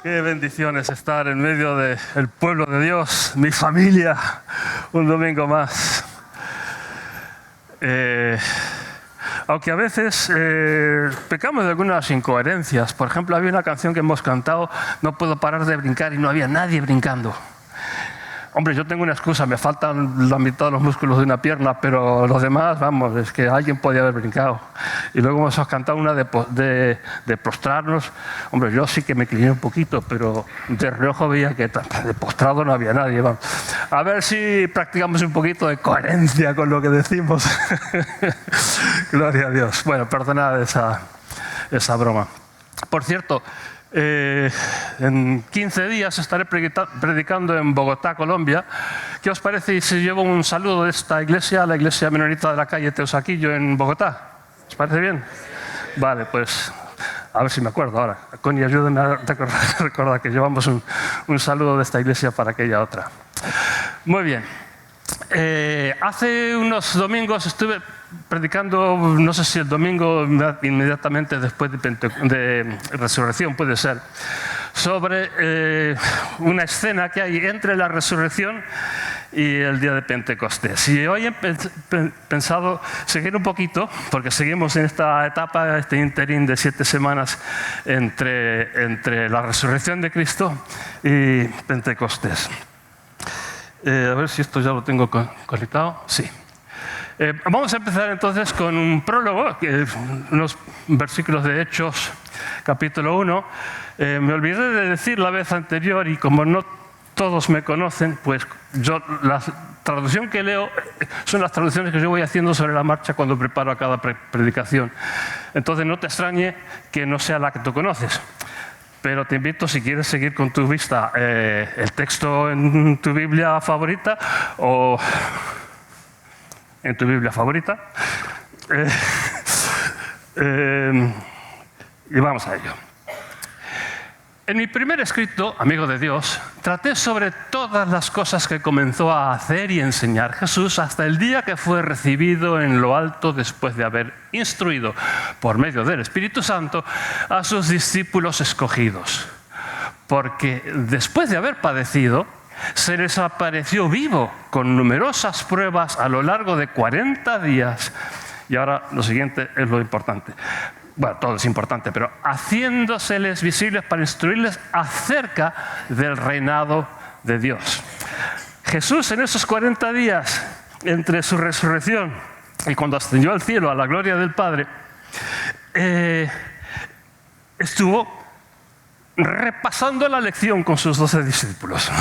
Qué bendición es estar en medio del pueblo de Dios, mi familia, un domingo más. Aunque a veces pecamos de algunas incoherencias. Por ejemplo, había una canción que hemos cantado, No puedo parar de brincar, y no había nadie brincando. Hombre, yo tengo una excusa, me faltan la mitad de los músculos de una pierna, pero los demás, vamos, es que alguien podía haber brincado. Y luego hemos cantado una de postrarnos. Hombre, yo sí que me incliné un poquito, pero de reojo veía que de postrado no había nadie. Vamos. A ver si practicamos un poquito de coherencia con lo que decimos. Gloria a Dios. Bueno, perdonad esa broma. Por cierto, en 15 días estaré predicando en Bogotá, Colombia. ¿Qué os parece si llevo un saludo de esta iglesia, la iglesia menonita de la calle Teusaquillo en Bogotá? ¿Os parece bien? Vale, pues a ver si me acuerdo ahora. Connie, ayúdenme a recordar que llevamos un saludo de esta iglesia para aquella otra. Muy bien. Hace unos domingos estuve predicando, no sé si el domingo inmediatamente después de Resurrección, puede ser, sobre una escena que hay entre la Resurrección y el día de Pentecostés. Y hoy he pensado seguir un poquito, porque seguimos en esta etapa, este interín de 7 semanas entre la Resurrección de Cristo y Pentecostés. A ver si esto ya lo tengo conectado. Sí. Vamos a empezar entonces con un prólogo, unos versículos de Hechos, capítulo 1. Me olvidé de decir la vez anterior, y como no todos me conocen, pues yo la traducción que leo son las traducciones que yo voy haciendo sobre la marcha cuando preparo a cada predicación. Entonces no te extrañe que no sea la que tú conoces. Pero te invito, si quieres seguir con tu vista, el texto en tu Biblia favorita o en tu Biblia favorita. Y vamos a ello. En mi primer escrito, Amigo de Dios, traté sobre todas las cosas que comenzó a hacer y enseñar Jesús hasta el día que fue recibido en lo alto después de haber instruido por medio del Espíritu Santo a sus discípulos escogidos. Porque después de haber padecido, se les apareció vivo con numerosas pruebas a lo largo de 40 días. Y ahora lo siguiente es lo importante. Bueno, todo es importante, pero haciéndoseles visibles para instruirles acerca del reinado de Dios. Jesús en esos 40 días, entre su resurrección y cuando ascendió al cielo a la gloria del Padre, estuvo repasando la lección con sus 12 discípulos.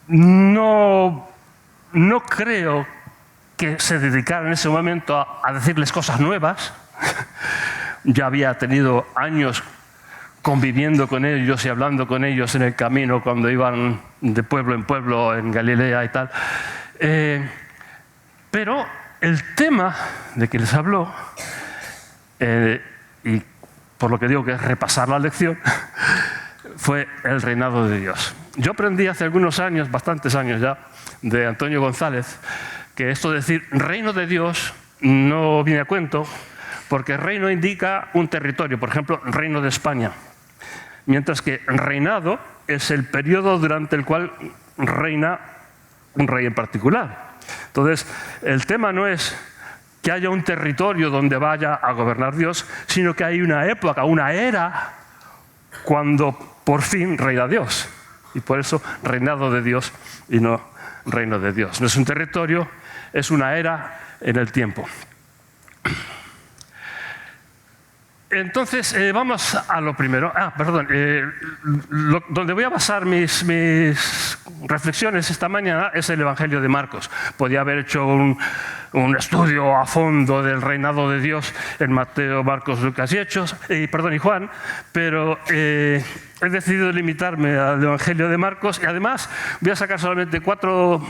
No creo que se dedicara en ese momento a decirles cosas nuevas. Ya había tenido años conviviendo con ellos y hablando con ellos en el camino cuando iban de pueblo en pueblo en Galilea y tal. Pero el tema de que les habló, y por lo que digo que es repasar la lección, fue el reinado de Dios. Yo aprendí hace algunos años, bastantes años ya, de Antonio González, que esto de decir reino de Dios no viene a cuento, porque reino indica un territorio, por ejemplo, reino de España, mientras que reinado es el periodo durante el cual reina un rey en particular. Entonces, el tema no es que haya un territorio donde vaya a gobernar Dios, sino que hay una época, una era, cuando por fin reina Dios. Y por eso reinado de Dios y no reino de Dios. No es un territorio, es una era en el tiempo. Entonces, vamos a lo primero. Donde voy a basar mis reflexiones esta mañana es el Evangelio de Marcos. Podía haber hecho un estudio a fondo del reinado de Dios en Mateo, Marcos, Lucas y Juan, pero he decidido limitarme al Evangelio de Marcos y además voy a sacar solamente 4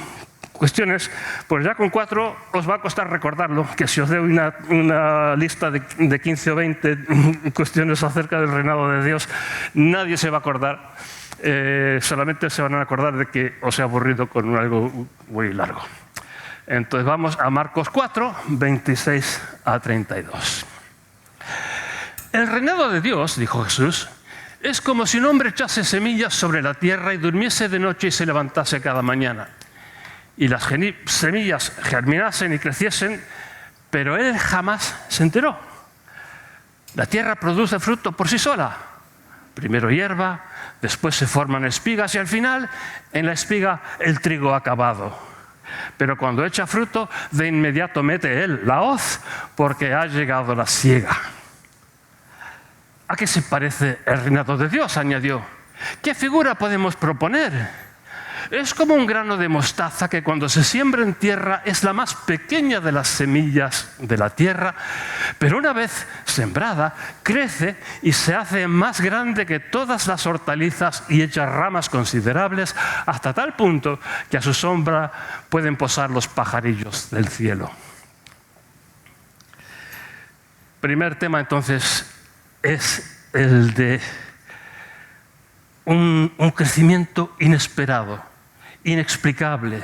cuestiones, pues ya con 4 os va a costar recordarlo, que si os doy una lista de 15 o 20 cuestiones acerca del reinado de Dios, nadie se va a acordar, solamente se van a acordar de que os he aburrido con algo muy largo. Entonces vamos a Marcos 4, 26 a 32. El reinado de Dios, dijo Jesús, es como si un hombre echase semillas sobre la tierra y durmiese de noche y se levantase cada mañana. Y las semillas germinasen y creciesen, pero él jamás se enteró. La tierra produce fruto por sí sola. Primero hierba, después se forman espigas y al final, en la espiga, el trigo acabado. Pero cuando echa fruto, de inmediato mete él la hoz, porque ha llegado la siega. ¿A qué se parece el reinado de Dios?, añadió. ¿Qué figura podemos proponer? Es como un grano de mostaza que cuando se siembra en tierra es la más pequeña de las semillas de la tierra, pero una vez sembrada crece y se hace más grande que todas las hortalizas y echa ramas considerables hasta tal punto que a su sombra pueden posar los pajarillos del cielo. Primer tema entonces es el de un crecimiento inesperado, inexplicable.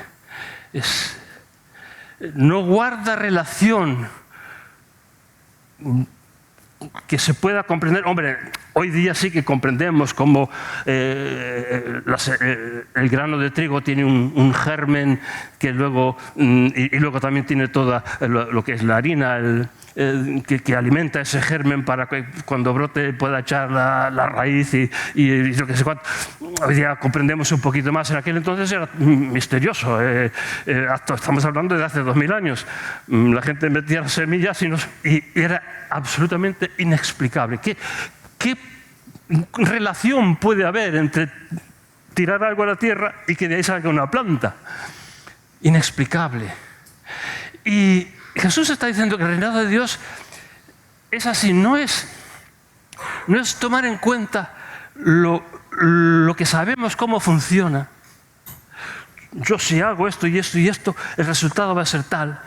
No guarda relación que se pueda comprender. Hombre, hoy día sí que comprendemos cómo el grano de trigo tiene un germen que luego, y luego también tiene toda lo que es la harina, que alimenta ese germen para que cuando brote pueda echar la raíz y lo que sé cuánto. Hoy día comprendemos un poquito más. En aquel entonces era misterioso. Estamos hablando de hace 2000 años. La gente metía las semillas y era absolutamente inexplicable. ¿Qué relación puede haber entre tirar algo a la tierra y que de ahí salga una planta? Inexplicable. Y Jesús está diciendo que el reinado de Dios es así, no es tomar en cuenta lo que sabemos cómo funciona. Yo si hago esto y esto y esto, el resultado va a ser tal.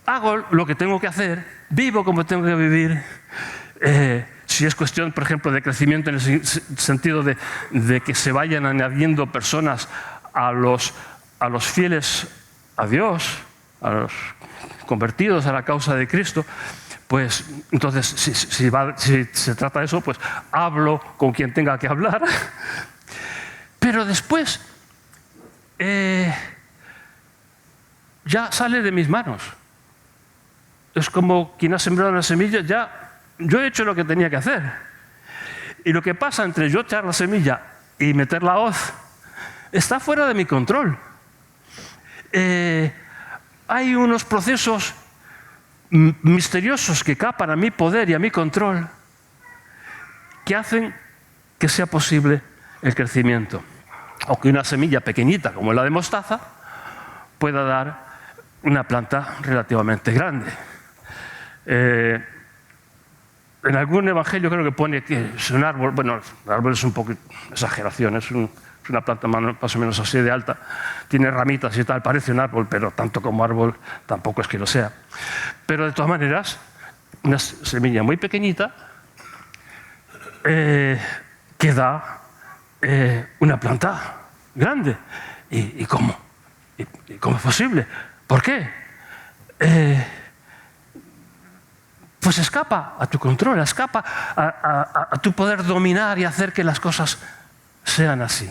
Hago lo que tengo que hacer, vivo como tengo que vivir. Si es cuestión, por ejemplo, de crecimiento en el sentido de que se vayan añadiendo personas a los fieles a Dios, a los convertidos a la causa de Cristo, pues entonces si se trata de eso, pues hablo con quien tenga que hablar. Pero después ya sale de mis manos. Es como quien ha sembrado una semilla, yo he hecho lo que tenía que hacer. Y lo que pasa entre yo echar la semilla y meter la hoz está fuera de mi control. Hay unos procesos misteriosos que capan a mi poder y a mi control que hacen que sea posible el crecimiento. O que una semilla pequeñita como la de mostaza pueda dar una planta relativamente grande. En algún evangelio creo que pone que es un árbol, bueno, el árbol es un poco exageración, es una planta más o menos así de alta, tiene ramitas y tal, parece un árbol, pero tanto como árbol tampoco es que lo sea. Pero de todas maneras, una semilla muy pequeñita que da una planta grande. ¿Y cómo? ¿Y cómo es posible? ¿Por qué? Pues escapa a tu control, escapa a tu poder dominar y hacer que las cosas sean así.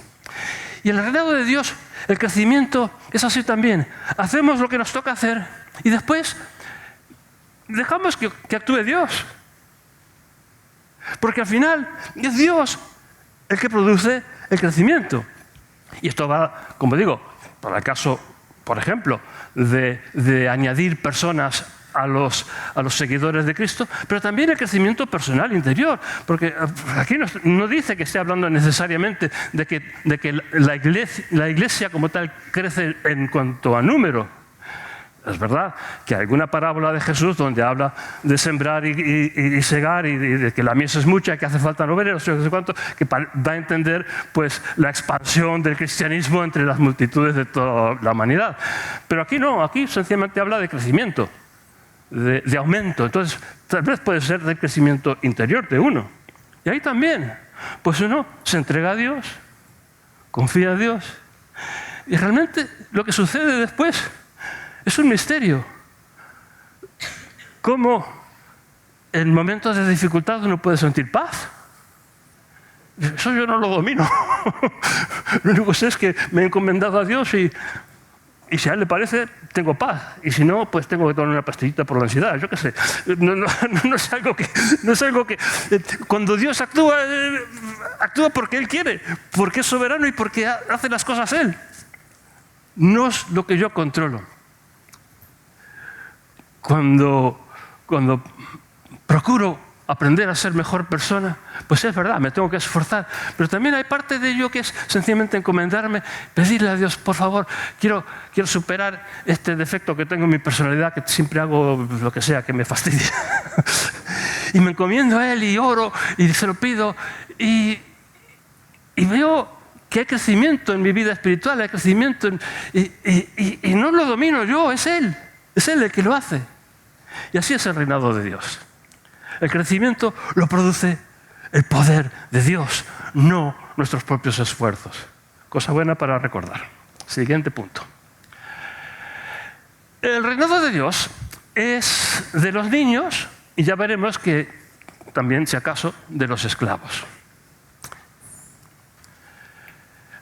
Y en el reinado de Dios, el crecimiento es así también. Hacemos lo que nos toca hacer y después dejamos que actúe Dios. Porque al final es Dios el que produce el crecimiento. Y esto va, como digo, para el caso, por ejemplo, de añadir personas a los seguidores de Cristo, pero también el crecimiento personal interior, porque aquí no dice que esté hablando necesariamente de que la iglesia como tal crece en cuanto a número. Es verdad que hay alguna parábola de Jesús donde habla de sembrar y segar y de que la mies es mucha y que hace falta obreros, no sé cuánto, que da a entender pues, la expansión del cristianismo entre las multitudes de toda la humanidad. Pero aquí no, aquí sencillamente habla de crecimiento. De aumento. Entonces, tal vez puede ser de crecimiento interior de uno. Y ahí también, pues uno se entrega a Dios, confía a Dios. Y realmente lo que sucede después es un misterio. Cómo en momentos de dificultad uno puede sentir paz. Eso yo no lo domino. Lo único que sé es que me he encomendado a Dios y si a Él le parece, tengo paz. Y si no, pues tengo que tomar una pastillita por la ansiedad. Yo qué sé. No es algo que... Cuando Dios actúa, actúa porque Él quiere, porque es soberano y porque hace las cosas Él. No es lo que yo controlo. Cuando procuro aprender a ser mejor persona, pues es verdad, me tengo que esforzar. Pero también hay parte de ello que es sencillamente encomendarme, pedirle a Dios, por favor, quiero superar este defecto que tengo en mi personalidad, que siempre hago lo que sea que me fastidie. Y me encomiendo a Él y oro y se lo pido y veo que hay crecimiento en mi vida espiritual, hay crecimiento y no lo domino yo, es Él el que lo hace. Y así es el reinado de Dios. El crecimiento lo produce el poder de Dios, no nuestros propios esfuerzos. Cosa buena para recordar. Siguiente punto. El reinado de Dios es de los niños y ya veremos que también, si acaso, de los esclavos.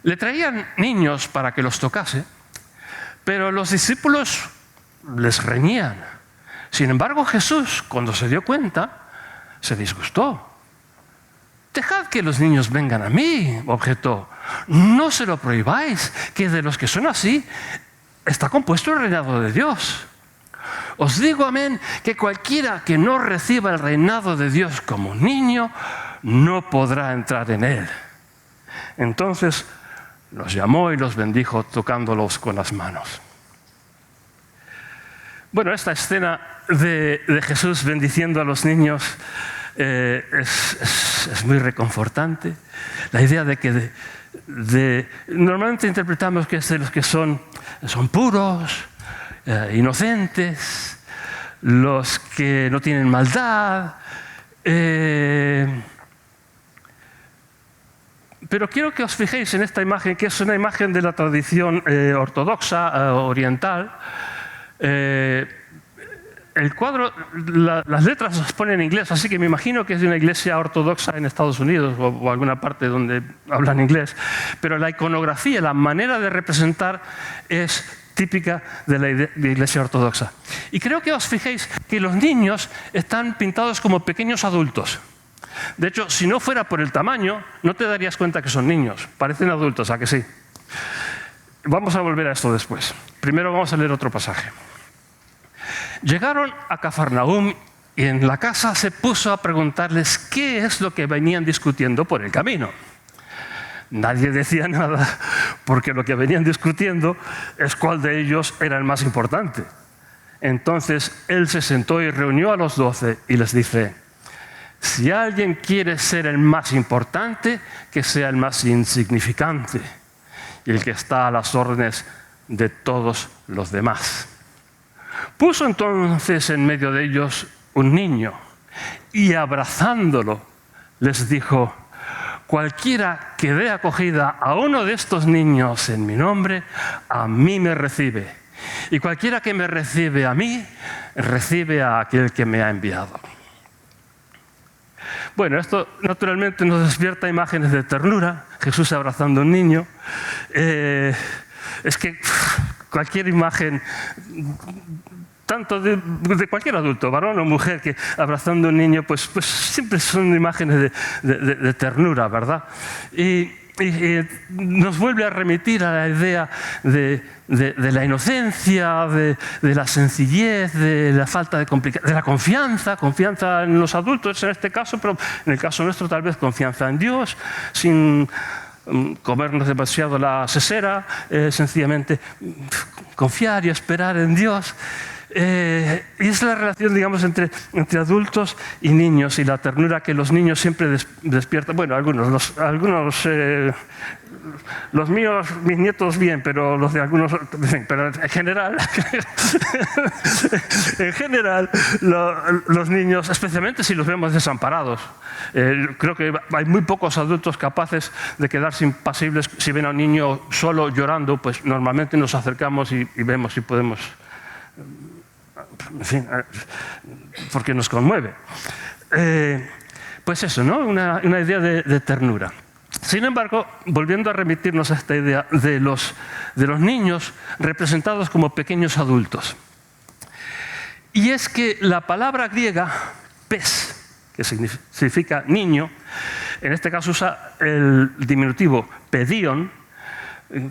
Le traían niños para que los tocase, pero los discípulos les reñían. Sin embargo, Jesús, cuando se dio cuenta, se disgustó. Dejad que los niños vengan a mí, objetó. No se lo prohibáis, que de los que son así está compuesto el reinado de Dios. Os digo, amén, que cualquiera que no reciba el reinado de Dios como un niño, no podrá entrar en él. Entonces los llamó y los bendijo tocándolos con las manos. Bueno, esta escena de Jesús bendiciendo a los niños es muy reconfortante. La idea de que normalmente interpretamos que es de los que son puros, inocentes, los que no tienen maldad. Pero quiero que os fijéis en esta imagen, que es una imagen de la tradición ortodoxa, oriental. El cuadro, las letras las pone en inglés, así que me imagino que es de una iglesia ortodoxa en Estados Unidos o alguna parte donde hablan inglés. Pero la iconografía, la manera de representar es típica de la iglesia ortodoxa. Y creo que os fijéis que los niños están pintados como pequeños adultos. De hecho, si no fuera por el tamaño, no te darías cuenta que son niños. Parecen adultos, ¿a que sí? Vamos a volver a esto después. Primero vamos a leer otro pasaje. Llegaron a Cafarnaúm y en la casa se puso a preguntarles qué es lo que venían discutiendo por el camino. Nadie decía nada, porque lo que venían discutiendo es cuál de ellos era el más importante. Entonces él se sentó y reunió a los 12 y les dice: si alguien quiere ser el más importante, que sea el más insignificante y el que está a las órdenes de todos los demás. Puso entonces en medio de ellos un niño y abrazándolo les dijo: cualquiera que dé acogida a uno de estos niños en mi nombre, a mí me recibe. Y cualquiera que me recibe a mí, recibe a aquel que me ha enviado. Bueno, esto naturalmente nos despierta imágenes de ternura. Jesús abrazando a un niño. Es que cualquier imagen, tanto de cualquier adulto, varón o mujer, que abrazando a un niño, pues siempre son imágenes de ternura, ¿verdad? Y nos vuelve a remitir a la idea de la inocencia, de la sencillez, de la falta de la confianza en los adultos en este caso, pero en el caso nuestro tal vez confianza en Dios, sin comernos demasiado la sesera, sencillamente confiar y esperar en Dios. Y es la relación, digamos, entre adultos y niños, y la ternura que los niños siempre despiertan. Bueno, algunos, los míos, mis nietos bien, pero los de algunos, pero en general, los niños, especialmente si los vemos desamparados, creo que hay muy pocos adultos capaces de quedarse impasibles. Si ven a un niño solo llorando, pues normalmente nos acercamos y vemos si podemos en fin, porque nos conmueve. Pues eso, ¿no? Una idea de ternura. Sin embargo, volviendo a remitirnos a esta idea de los niños representados como pequeños adultos. Y es que la palabra griega, pes, que significa niño, en este caso usa el diminutivo pedion,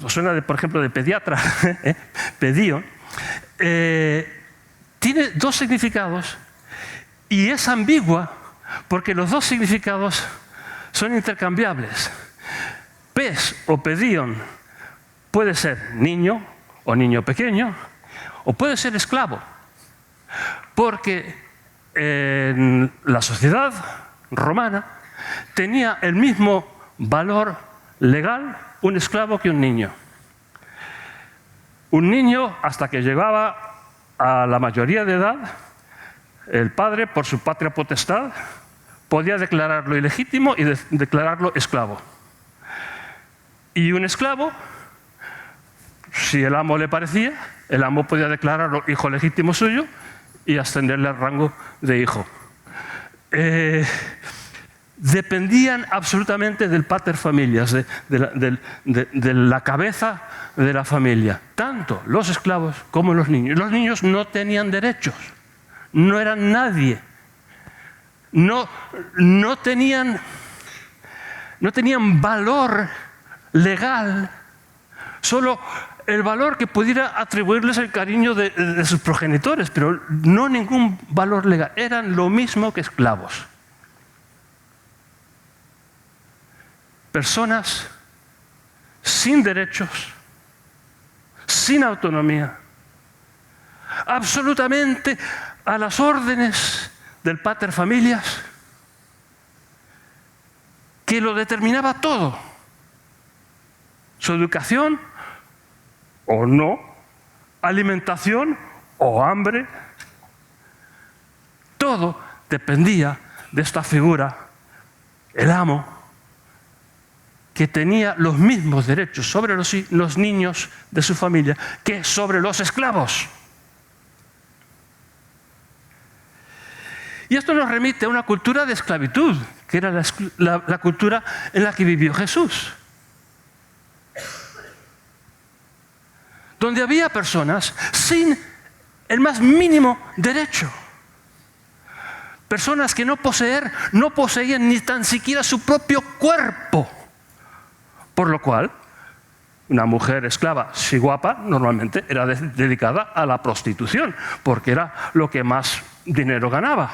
suena, por ejemplo, de pediatra, pedion, tiene dos significados y es ambigua porque los dos significados son intercambiables. Pes o pedion puede ser niño o niño pequeño, o puede ser esclavo, porque en la sociedad romana tenía el mismo valor legal un esclavo que un niño. Un niño, hasta que llegaba a la mayoría de edad, el padre, por su patria potestad, podía declararlo ilegítimo y declararlo esclavo. Y un esclavo, si el amo le parecía, el amo podía declararlo hijo legítimo suyo y ascenderle al rango de hijo. Dependían absolutamente del pater familias, de la cabeza de la familia, tanto los esclavos como los niños. Los niños no tenían derechos, no eran nadie, no tenían valor legal, solo el valor que pudiera atribuirles el cariño de sus progenitores, pero no ningún valor legal. Eran lo mismo que esclavos. Personas sin derechos, sin autonomía, absolutamente a las órdenes del pater familias, que lo determinaba todo. Su educación o no, alimentación o hambre, todo dependía de esta figura, el amo, que tenía los mismos derechos sobre los niños de su familia que sobre los esclavos. Y esto nos remite a una cultura de esclavitud, que era la cultura en la que vivió Jesús. Donde había personas sin el más mínimo derecho. Personas que no poseían ni tan siquiera su propio cuerpo. Por lo cual, una mujer esclava, si guapa, normalmente era dedicada a la prostitución, porque era lo que más dinero ganaba.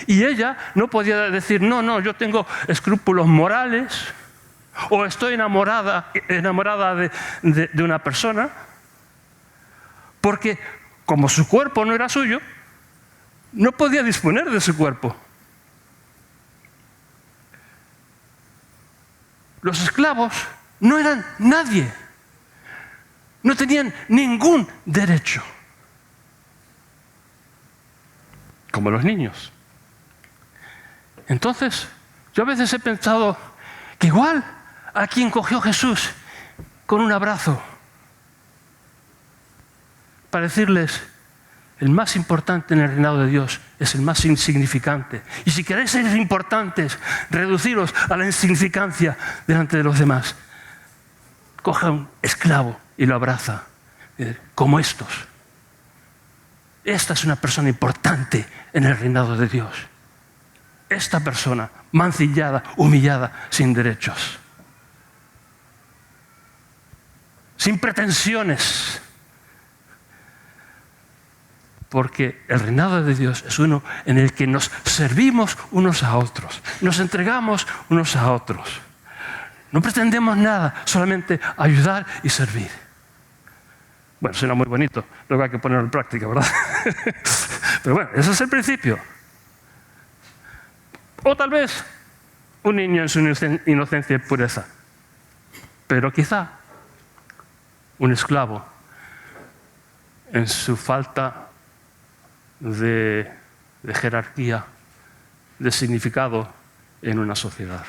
Y ella no podía decir, no, yo tengo escrúpulos morales, o estoy enamorada de una persona, porque como su cuerpo no era suyo, no podía disponer de su cuerpo. Los esclavos no eran nadie, no tenían ningún derecho, como los niños. Entonces, yo a veces he pensado que igual a quien cogió Jesús con un abrazo para decirles, el más importante en el reinado de Dios es el más insignificante. Y si queréis ser importantes, reduciros a la insignificancia delante de los demás. Coja un esclavo y lo abraza, como estos. Esta es una persona importante en el reinado de Dios. Esta persona, mancillada, humillada, sin derechos. Sin pretensiones. Porque el reinado de Dios es uno en el que nos servimos unos a otros, nos entregamos unos a otros. No pretendemos nada, solamente ayudar y servir. Bueno, suena muy bonito, luego hay que ponerlo en práctica, ¿verdad? Pero bueno, ese es el principio. O tal vez un niño en su inocencia y pureza. Pero quizá un esclavo en su falta de jerarquía, de significado en una sociedad.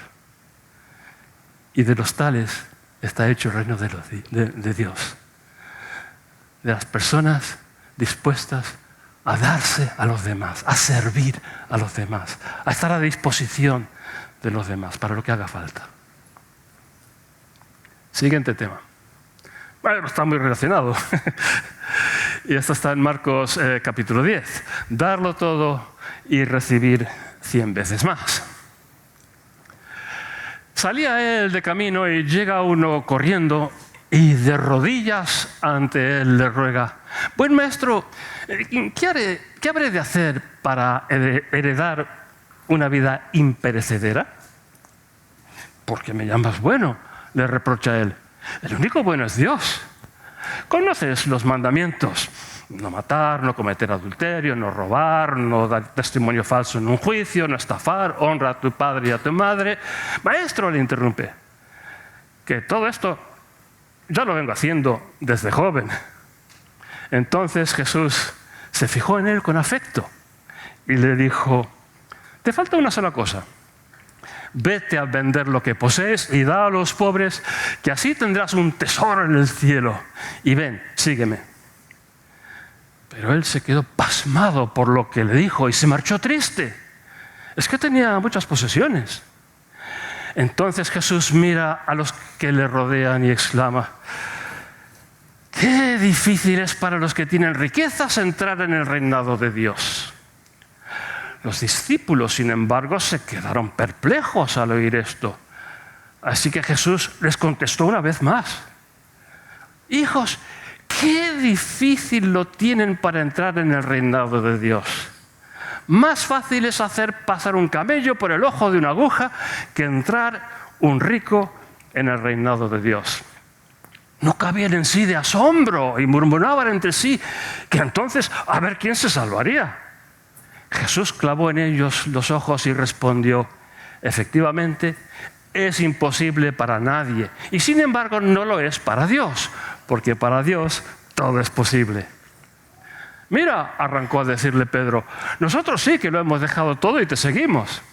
Y de los tales está hecho el reino de Dios. De las personas dispuestas a darse a los demás, a servir a los demás, a estar a disposición de los demás para lo que haga falta. Siguiente tema. Bueno, está muy relacionado. Y esto está en Marcos capítulo 10. Darlo todo y recibir 100 veces más. Salía él de camino y llega uno corriendo y de rodillas ante él le ruega: buen maestro, ¿qué habré de hacer para heredar una vida imperecedera? ¿Por qué me llamas bueno?, le reprocha él. El único bueno es Dios. Conoces los mandamientos: no matar, no cometer adulterio, no robar, no dar testimonio falso en un juicio, no estafar, honra a tu padre y a tu madre. Maestro, le interrumpe, que todo esto ya lo vengo haciendo desde joven. Entonces Jesús se fijó en él con afecto y le dijo: te falta una sola cosa. Vete a vender lo que posees y da a los pobres, que así tendrás un tesoro en el cielo. Y ven, sígueme. Pero él se quedó pasmado por lo que le dijo y se marchó triste. Es que tenía muchas posesiones. Entonces Jesús mira a los que le rodean y exclama: qué difícil es para los que tienen riquezas entrar en el reinado de Dios. Los discípulos, sin embargo, se quedaron perplejos al oír esto. Así que Jesús les contestó una vez más: hijos, qué difícil lo tienen para entrar en el reinado de Dios. Más fácil es hacer pasar un camello por el ojo de una aguja que entrar un rico en el reinado de Dios. No cabían en sí de asombro y murmuraban entre sí que entonces a ver quién se salvaría. Jesús clavó en ellos los ojos y respondió: efectivamente, es imposible para nadie, y sin embargo no lo es para Dios, porque para Dios todo es posible. Mira, arrancó a decirle Pedro, nosotros sí que lo hemos dejado todo y te seguimos.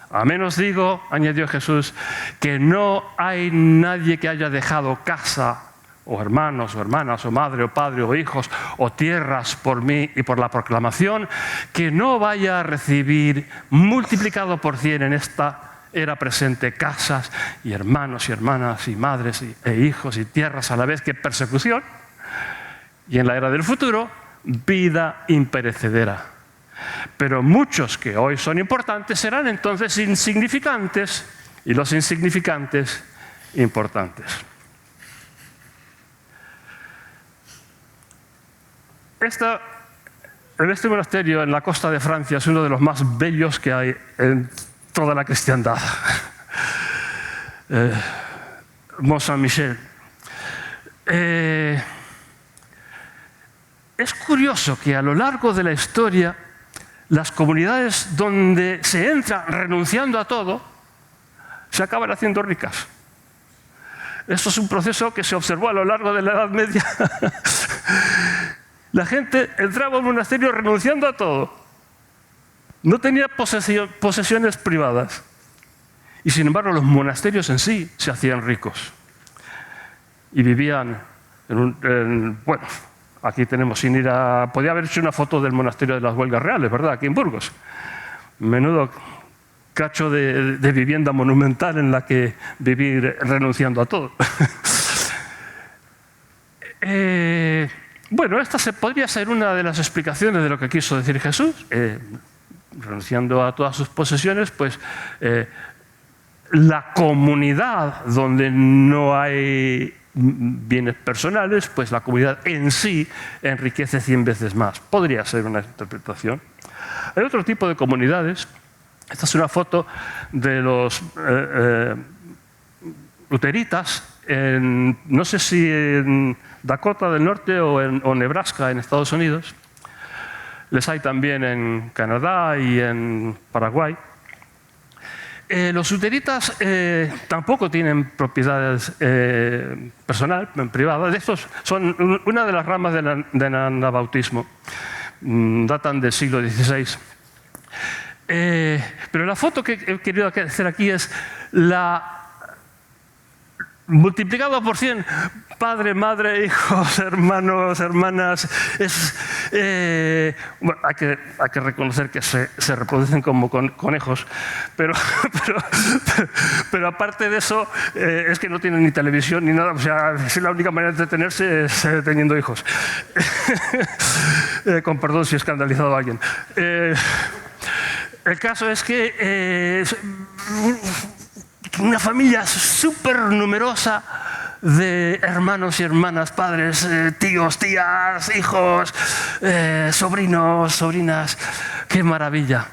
A menos digo, añadió Jesús, que no hay nadie que haya dejado casa, o hermanos, o hermanas, o madre, o padre, o hijos, o tierras por mí y por la proclamación, que no vaya a recibir multiplicado por 100 en esta era presente casas, y hermanos, y hermanas, y madres, e hijos, y tierras a la vez que persecución, y en la era del futuro, vida imperecedera. Pero muchos que hoy son importantes serán entonces insignificantes, y los insignificantes importantes. Este monasterio en la costa de Francia es uno de los más bellos que hay en toda la cristiandad. Mont Saint-Michel. Es curioso que a lo largo de la historia las comunidades donde se entra renunciando a todo se acaban haciendo ricas. Esto es un proceso que se observó a lo largo de la Edad Media. La gente entraba al monasterio renunciando a todo. No tenía posesiones privadas. Y sin embargo los monasterios en sí se hacían ricos. Y vivían bueno, aquí tenemos sin ir a... Podía haber hecho una foto del monasterio de las Huelgas Reales, ¿verdad? Aquí en Burgos. Menudo cacho de vivienda monumental en la que vivir renunciando a todo. Bueno, esta podría ser una de las explicaciones de lo que quiso decir Jesús. Renunciando a todas sus posesiones, pues la comunidad donde no hay bienes personales, pues la comunidad en sí enriquece 100 veces más. Podría ser una interpretación. Hay otro tipo de comunidades. Esta es una foto de los luteritas, no sé si en Dakota del Norte o Nebraska, en Estados Unidos. Les hay también en Canadá y en Paraguay. Los luteritas tampoco tienen propiedades personal, privadas. Estos son una de las ramas del anabautismo. Datan del siglo XVI. Pero la foto que he querido hacer aquí es multiplicado por 100, padre, madre, hijos, hermanos, hermanas. Bueno, hay que reconocer que se reproducen como conejos, pero aparte de eso, es que no tienen ni televisión ni nada. O sea, es la única manera de entretenerse es teniendo hijos. Con perdón si he escandalizado a alguien. El caso es que una familia súper numerosa de hermanos y hermanas, padres, tíos, tías, hijos, sobrinos, sobrinas. ¡Qué maravilla!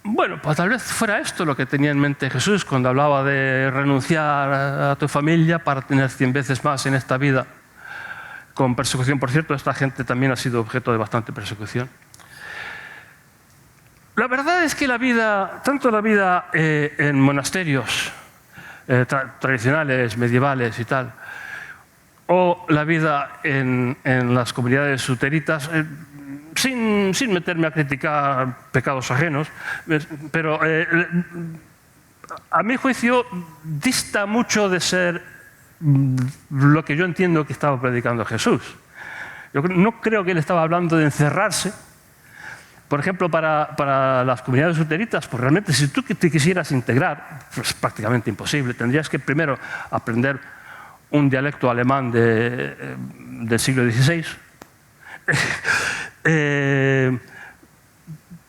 Bueno, pues tal vez fuera esto lo que tenía en mente Jesús cuando hablaba de renunciar a tu familia para tener 100 veces más en esta vida. Con persecución, por cierto, esta gente también ha sido objeto de bastante persecución. La verdad es que la vida, tanto la vida en monasterios tradicionales, medievales y tal, o la vida en las comunidades suteritas, sin meterme a criticar pecados ajenos, pero a mi juicio dista mucho de ser lo que yo entiendo que estaba predicando Jesús. Yo no creo que él estaba hablando de encerrarse. Por ejemplo, para las comunidades luteritas, pues realmente si tú te quisieras integrar, pues es prácticamente imposible. Tendrías que primero aprender un dialecto alemán del siglo XVI, que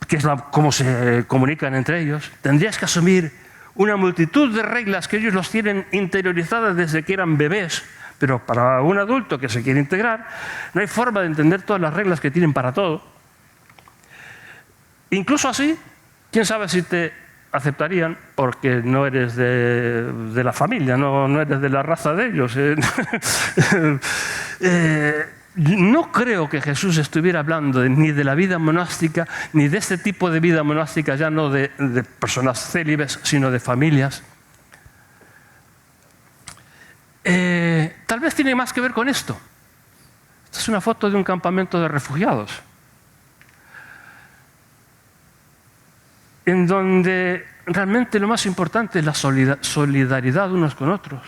es cómo se comunican entre ellos. Tendrías que asumir una multitud de reglas que ellos los tienen interiorizadas desde que eran bebés, pero para un adulto que se quiere integrar, no hay forma de entender todas las reglas que tienen para todo. Incluso así, quién sabe si te aceptarían porque no eres de la familia, no eres de la raza de ellos. No creo que Jesús estuviera hablando ni de la vida monástica, ni de este tipo de vida monástica, ya no de personas célibes, sino de familias. Tal vez tiene más que ver con esto. Esta es una foto de un campamento de refugiados, en donde realmente lo más importante es la solidaridad unos con otros.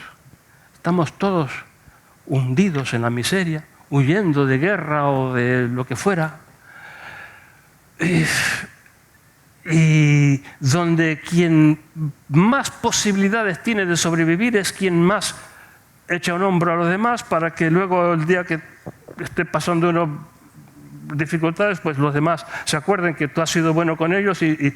Estamos todos hundidos en la miseria, huyendo de guerra o de lo que fuera. Y donde quien más posibilidades tiene de sobrevivir es quien más echa un hombro a los demás para que luego el día que esté pasando uno dificultades, pues los demás se acuerden que tú has sido bueno con ellos y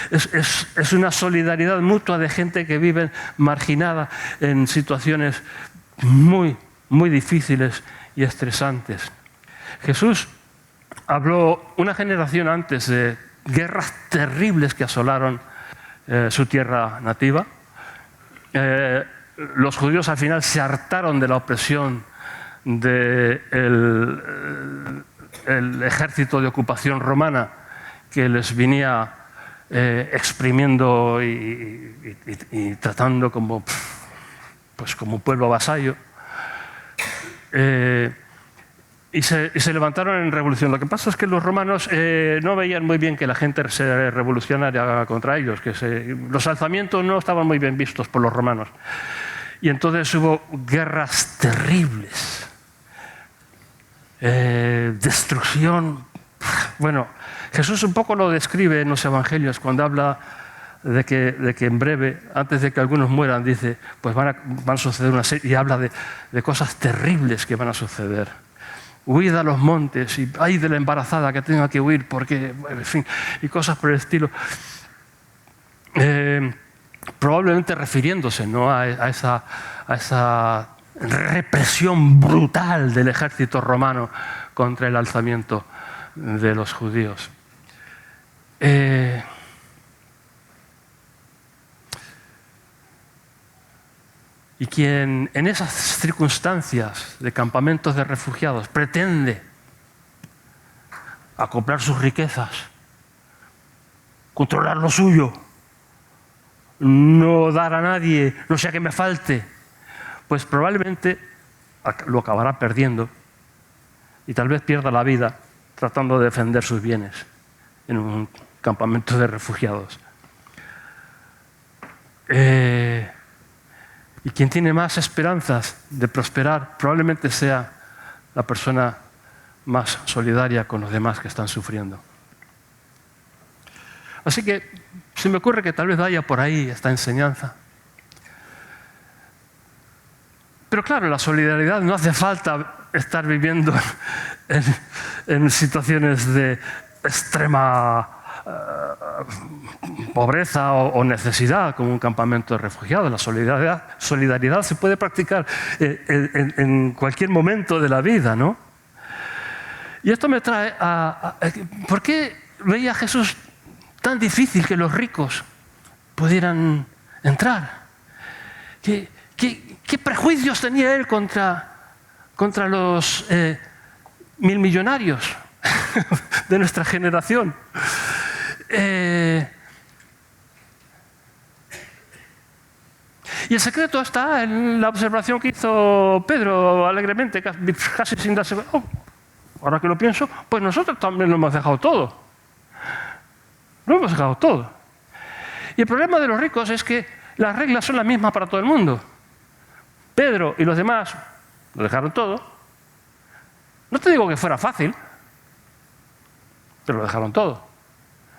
es una solidaridad mutua de gente que vive marginada en situaciones muy, muy difíciles y estresantes. Jesús habló una generación antes de guerras terribles que asolaron su tierra nativa. Los judíos al final se hartaron de la opresión el ejército de ocupación romana que les venía exprimiendo y tratando como pueblo vasallo. Y se levantaron en revolución. Lo que pasa es que los romanos no veían muy bien que la gente se revolucionara contra ellos, que los alzamientos no estaban muy bien vistos por los romanos. Y entonces hubo guerras terribles. Destrucción. Bueno, Jesús un poco lo describe en los evangelios cuando habla de que en breve, antes de que algunos mueran, dice, pues van a suceder una serie, y habla de cosas terribles que van a suceder. Huid a los montes y ay de la embarazada que tenga que huir porque, en fin, y cosas por el estilo. Probablemente refiriéndose, ¿no?, a esa represión brutal del ejército romano contra el alzamiento de los judíos. Y quien en esas circunstancias de campamentos de refugiados pretende acoplar sus riquezas, controlar lo suyo, no dar a nadie, no sea que me falte, pues probablemente lo acabará perdiendo y tal vez pierda la vida tratando de defender sus bienes en un campamento de refugiados. Y quien tiene más esperanzas de prosperar probablemente sea la persona más solidaria con los demás que están sufriendo. Así que se me ocurre que tal vez vaya por ahí esta enseñanza. Pero claro, la solidaridad no hace falta estar viviendo en situaciones de extrema pobreza o necesidad, como un campamento de refugiados. La solidaridad se puede practicar en cualquier momento de la vida, ¿no? Y esto me trae a ¿por qué veía Jesús tan difícil que los ricos pudieran entrar? ¿Qué prejuicios tenía él contra los 1000 millonarios de nuestra generación? Y el secreto está en la observación que hizo Pedro alegremente, casi sin darse cuenta. Oh, ahora que lo pienso, pues nosotros también lo hemos dejado todo. Lo hemos dejado todo. Y el problema de los ricos es que las reglas son las mismas para todo el mundo. Pedro y los demás lo dejaron todo. No te digo que fuera fácil, pero lo dejaron todo.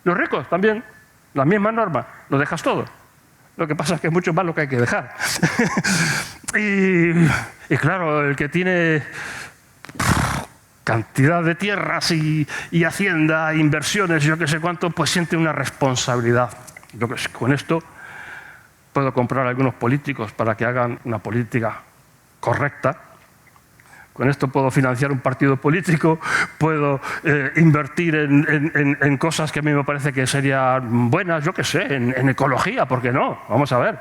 Los ricos también, la misma norma, lo dejas todo. Lo que pasa es que es mucho más lo que hay que dejar. y claro, el que tiene cantidad de tierras y hacienda, inversiones, yo que sé cuánto, pues siente una responsabilidad. Yo que sé, con esto puedo comprar a algunos políticos para que hagan una política correcta. Con esto puedo financiar un partido político, puedo invertir en cosas que a mí me parece que serían buenas, yo qué sé, en ecología, ¿por qué no? Vamos a ver.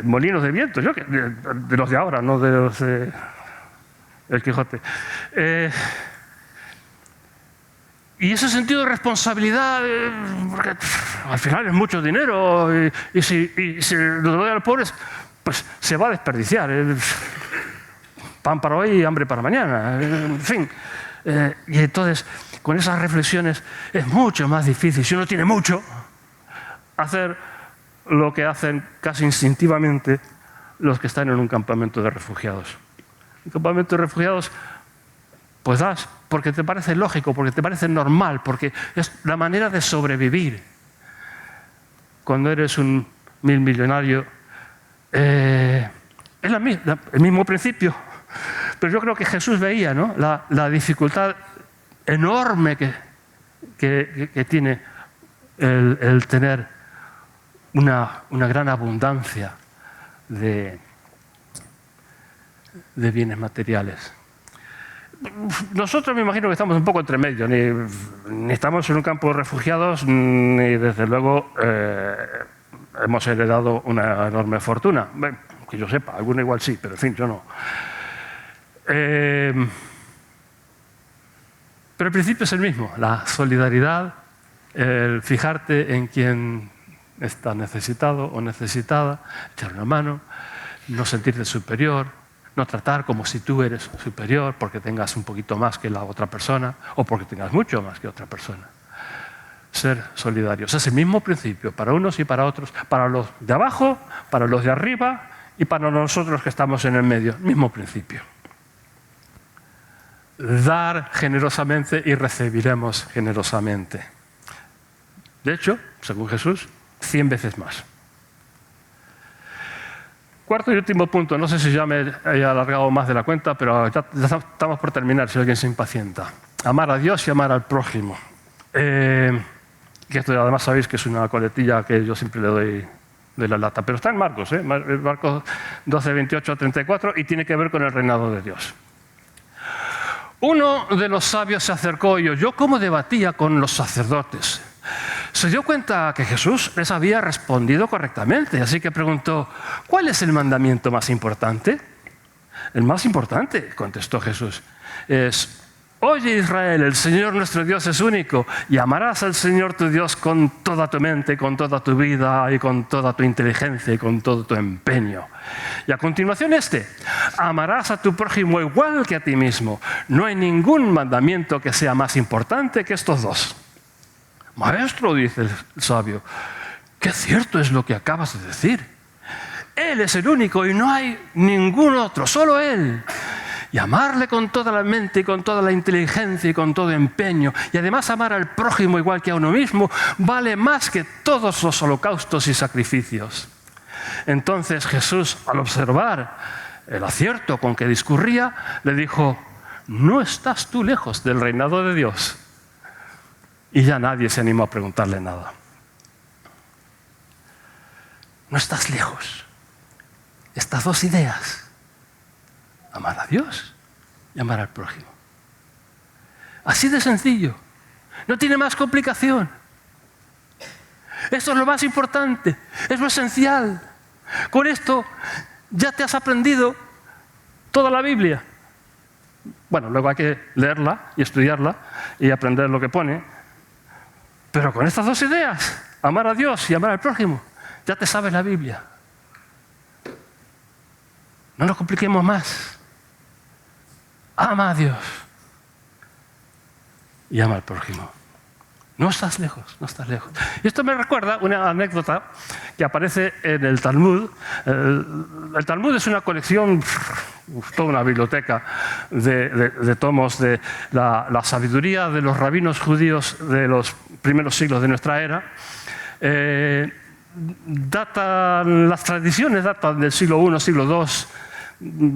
Molinos de viento, de los de ahora, no de los de El Quijote. Y ese sentido de responsabilidad, porque al final es mucho dinero, y si lo doy a los pobres, pues se va a desperdiciar. Pan para hoy y hambre para mañana, en fin. Y entonces, con esas reflexiones, es mucho más difícil, si uno tiene mucho, hacer lo que hacen casi instintivamente los que están en un campamento de refugiados. Un campamento de refugiados, pues das porque te parece lógico, porque te parece normal, porque es la manera de sobrevivir. Cuando eres un 1000 millonario, es el mismo principio. Pero yo creo que Jesús veía, ¿no?, la dificultad enorme que tiene el tener una gran abundancia de bienes materiales. Nosotros me imagino que estamos un poco entre medio, ni estamos en un campo de refugiados, ni desde luego hemos heredado una enorme fortuna. Bueno, que yo sepa, alguno igual sí, pero en fin, yo no. Pero el principio es el mismo, la solidaridad, el fijarte en quien está necesitado o necesitada, echar una mano, no sentirte superior, no tratar como si tú eres superior porque tengas un poquito más que la otra persona o porque tengas mucho más que otra persona. Ser solidarios. Es el mismo principio para unos y para otros, para los de abajo, para los de arriba y para nosotros que estamos en el medio. Mismo principio. Dar generosamente y recibiremos generosamente. De hecho, según Jesús, 100 veces más. Cuarto y último punto, no sé si ya me he alargado más de la cuenta, pero ya estamos por terminar si alguien se impacienta. Amar a Dios y amar al prójimo. Que esto además sabéis que es una coletilla que yo siempre le doy de la lata, pero está en Marcos, Marcos 12, 28 a 34, y tiene que ver con el reinado de Dios. Uno de los sabios se acercó y oyó cómo debatía con los sacerdotes. Se dio cuenta que Jesús les había respondido correctamente, así que preguntó: ¿cuál es el mandamiento más importante? El más importante, contestó Jesús, es: oye Israel, el Señor nuestro Dios es único, y amarás al Señor tu Dios con toda tu mente, con toda tu vida, y con toda tu inteligencia, y con todo tu empeño. Y a continuación amarás a tu prójimo igual que a ti mismo. No hay ningún mandamiento que sea más importante que estos dos. Maestro, dice el sabio, qué cierto es lo que acabas de decir. Él es el único y no hay ningún otro, solo Él. Y amarle con toda la mente y con toda la inteligencia y con todo empeño. Y además amar al prójimo igual que a uno mismo vale más que todos los holocaustos y sacrificios. Entonces Jesús, al observar el acierto con que discurría, le dijo: no estás tú lejos del reinado de Dios. Y ya nadie se animó a preguntarle nada. No estás lejos. Estas dos ideas: amar a Dios y amar al prójimo. Así de sencillo. No tiene más complicación. Esto es lo más importante, es lo esencial. Con esto ya te has aprendido toda la Biblia. Bueno, luego hay que leerla y estudiarla y aprender lo que pone. Pero con estas dos ideas, amar a Dios y amar al prójimo, ya te sabes la Biblia. No nos compliquemos más. Ama a Dios y ama al prójimo. No estás lejos, no estás lejos. Y esto me recuerda una anécdota que aparece en el Talmud. El Talmud es una colección, toda una biblioteca de tomos de la sabiduría de los rabinos judíos de los primeros siglos de nuestra era. Las tradiciones datan del siglo I, siglo II,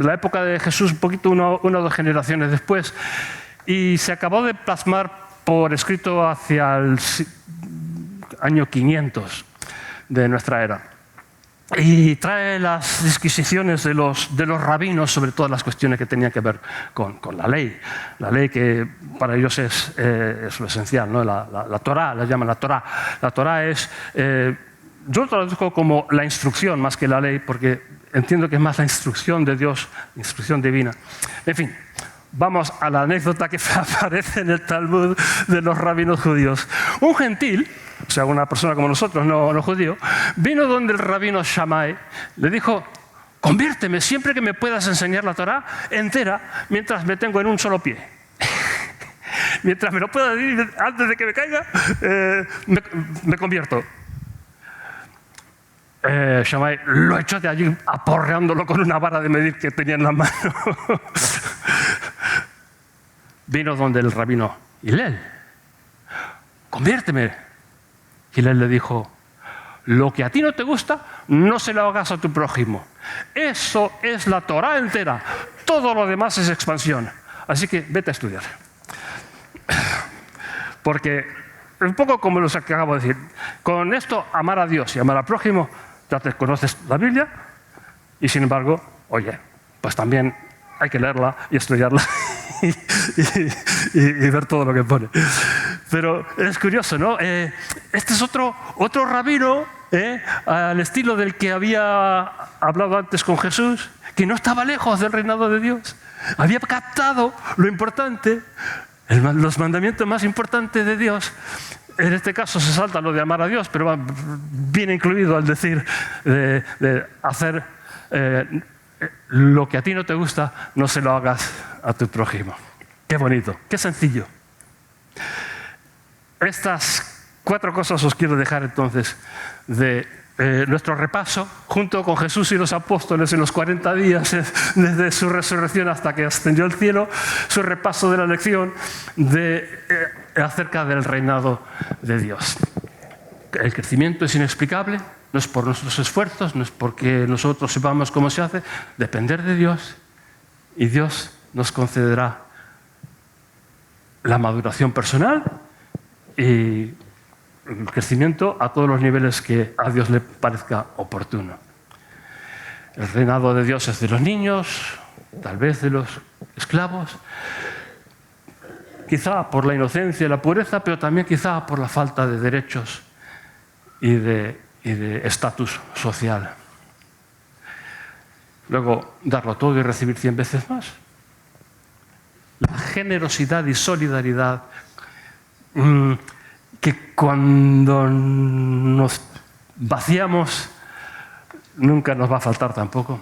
la época de Jesús, un poquito una o dos generaciones después, y se acabó de plasmar por escrito hacia el año 500 de nuestra era. Y trae las disquisiciones de los rabinos sobre todas las cuestiones que tenían que ver con la ley. La ley que para ellos es lo esencial, ¿no? La Torá, la llaman la Torá. La Torá es, yo lo traduzco como la instrucción más que la ley, porque entiendo que es más la instrucción de Dios, instrucción divina. En fin. Vamos a la anécdota que aparece en el Talmud de los rabinos judíos. Un gentil, o sea, una persona como nosotros, no judío, vino donde el rabino Shammai, le dijo: conviérteme siempre que me puedas enseñar la Torá entera mientras me tengo en un solo pie. Mientras me lo pueda decir antes de que me caiga, me convierto. Shammai lo echó de allí aporreándolo con una vara de medir que tenía en la mano. Vino donde el rabino Hillel: conviérteme. Hillel le dijo: lo que a ti no te gusta, no se lo hagas a tu prójimo. Eso es la Torá entera. Todo lo demás es expansión. Así que vete a estudiar. Porque, un poco como lo que acabo de decir, con esto, amar a Dios y amar al prójimo, ya te conoces la Biblia, y sin embargo, oye, pues también hay que leerla y estudiarla y ver todo lo que pone. Pero es curioso, ¿no? Este es otro rabino, al estilo del que había hablado antes con Jesús, que no estaba lejos del reinado de Dios. Había captado lo importante, los mandamientos más importantes de Dios. En este caso se salta lo de amar a Dios, pero viene incluido al decir de hacer lo que a ti no te gusta, no se lo hagas a tu prójimo. Qué bonito, qué sencillo. Estas 4 cosas os quiero dejar entonces de nuestro repaso, junto con Jesús y los apóstoles en los 40 días desde su resurrección hasta que ascendió al cielo, su repaso de la lección acerca del reinado de Dios. El crecimiento es inexplicable, no es por nuestros esfuerzos, no es porque nosotros sepamos cómo se hace, depender de Dios, y Dios nos concederá la maduración personal y el crecimiento a todos los niveles que a Dios le parezca oportuno. El reinado de Dios es de los niños, tal vez de los esclavos, quizá por la inocencia y la pureza, pero también quizá por la falta de derechos y de estatus social. Luego, darlo todo y recibir 100 veces más. La generosidad y solidaridad que cuando nos vaciamos nunca nos va a faltar tampoco.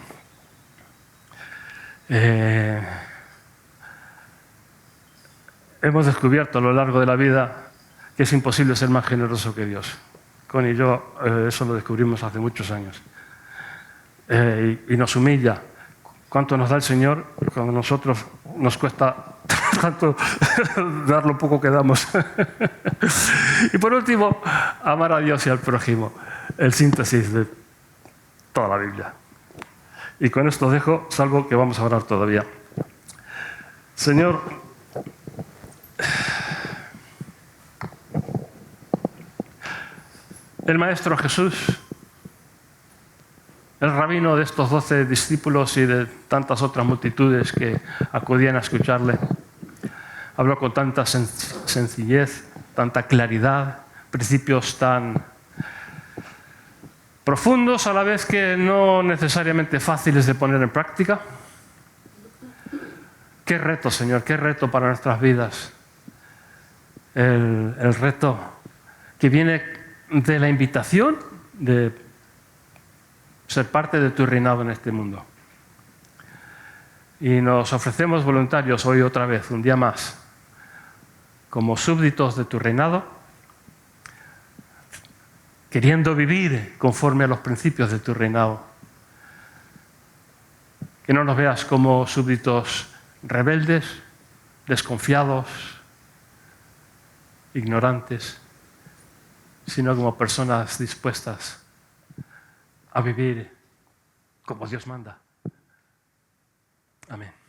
Hemos descubierto a lo largo de la vida que es imposible ser más generoso que Dios. Connie y yo eso lo descubrimos hace muchos años. y nos humilla. ¿Cuánto nos da el Señor cuando a nosotros nos cuesta tanto dar lo poco que damos? Y por último, amar a Dios y al prójimo. El síntesis de toda la Biblia. Y con esto dejo, salvo que vamos a orar todavía. Señor, el Maestro Jesús, el rabino de estos 12 discípulos y de tantas otras multitudes que acudían a escucharle, habló con tanta sencillez, tanta claridad, principios tan profundos a la vez que no necesariamente fáciles de poner en práctica. Qué reto, Señor, qué reto para nuestras vidas. El reto que viene de la invitación de ser parte de tu reinado en este mundo. Y nos ofrecemos voluntarios hoy otra vez, un día más, como súbditos de tu reinado, queriendo vivir conforme a los principios de tu reinado. Que no nos veas como súbditos rebeldes, desconfiados, ignorantes, sino como personas dispuestas a vivir como Dios manda. Amén.